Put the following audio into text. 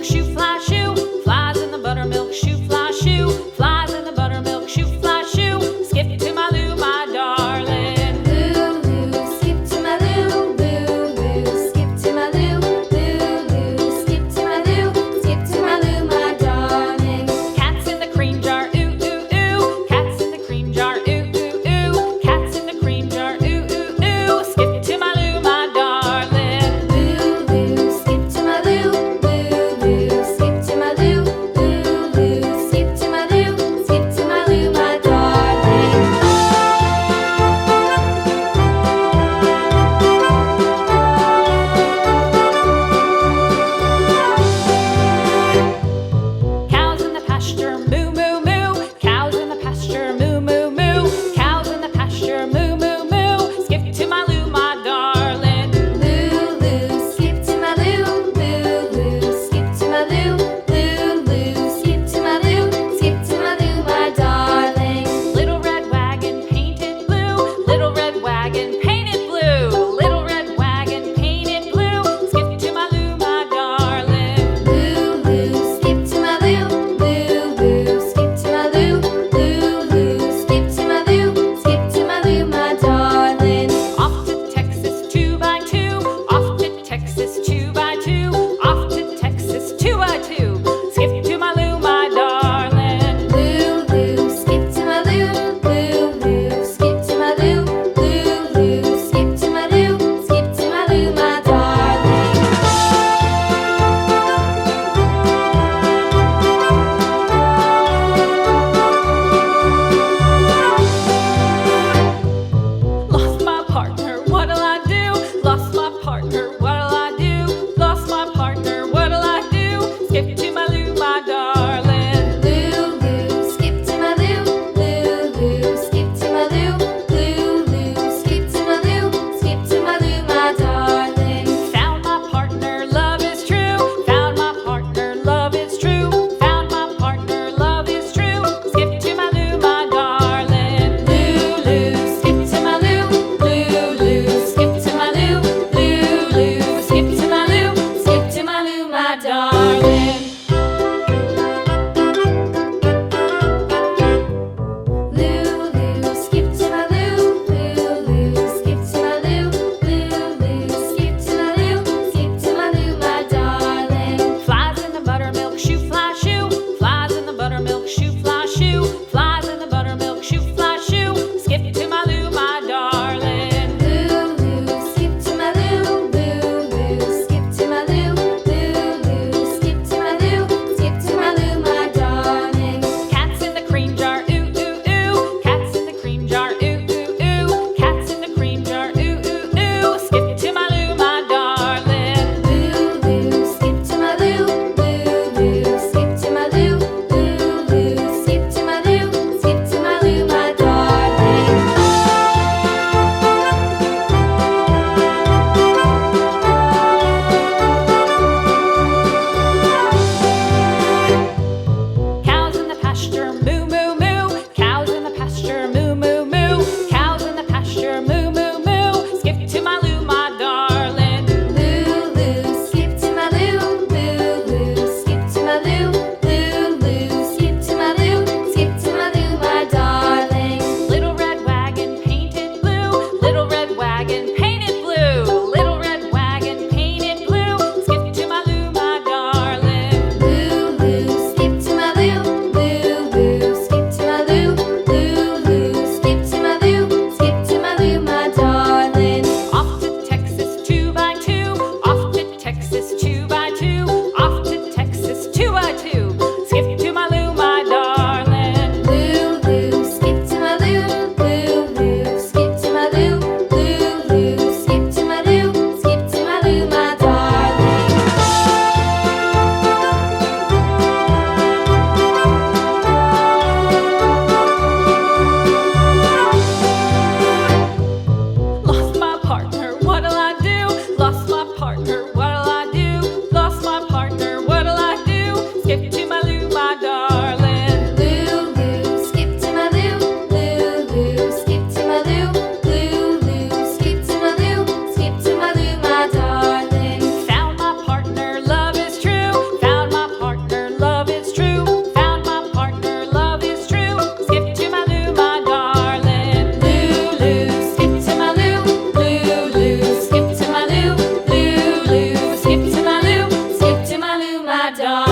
buttermilk shoe, fly shoe. Flies in the buttermilk shoe, fly shoe. Flies in the buttermilk shoe, fly shoe. Skip to my Lou, my darling. Lou, skip to my Lou, Lou, skip to my Lou, Lou, skip to my Lou, skip to my Lou, my darling. Cats in the cream jar, ooh, ooh, ooh. Cats in the cream jar, ooh, ooh, ooh. Cats in the cream jar, ooh, ooh, ooh. Skip to my Lou, my darling. Lou, skip to my Lou, Lou, skip to my Lou, Lou, skip to my Lou, skip to my Lou, my darling. Cows in the pasture, moo, moo, moo. Cows in the pasture, moo, moo, moo. Cows in the pasture, moo, moo, moo. Skip to my Lou, my darling. Lou, skip to my Lou, Lou, skip to my Lou, Lou, skip to my Lou, skip to my Lou, my darling. Little red wagon painted blue. Little red wagon painted blue. Little red wagon painted blue. Skip to my Lou, my darling. Lou, skip to my Lou, Lou, skip to my Lou, Lou, skip to my Lou, skip to my Lou, my darling. Off to Texas 2x2. Off to Texas 2x2. Off to Texas 2x2. Skip to my Lou, my darling. Lou, skip to my Lou, Lou, skip to my Lou, Lou, skip to my Lou, skip to my Lou, my darling. Lost my partner, what'll I do? Lost my partner, what'll I do? Lost my partner, what'll I do? Skip to my Lou, my darling. Lou, skip to my Lou, Lou, skip to my Lou, Lou, skip to my Lou, skip to my Lou, my darling. Found my partner, love is true. Found my partner, love is true. Found my partner, love is true. Skip to my Lou, my darling. Lou, skip to my Lou, Lou, skip to my Lou, Lou, skip to my Lou, skip to my Lou, my darling. Lou, skip to my Lou, Lou, skip to my Lou, Lou, skip to my Lou, skip to my Lou, my darling. Flies in the buttermilk shoe, fly shoe. Flies in the buttermilk shoe, fly shoe. Flies in the buttermilk shoe, fly shoe. Skip to my Lou, my darling. Lou, skip to my Lou, Lou, skip to my Lou, Lou, skip to my Lou, my darling.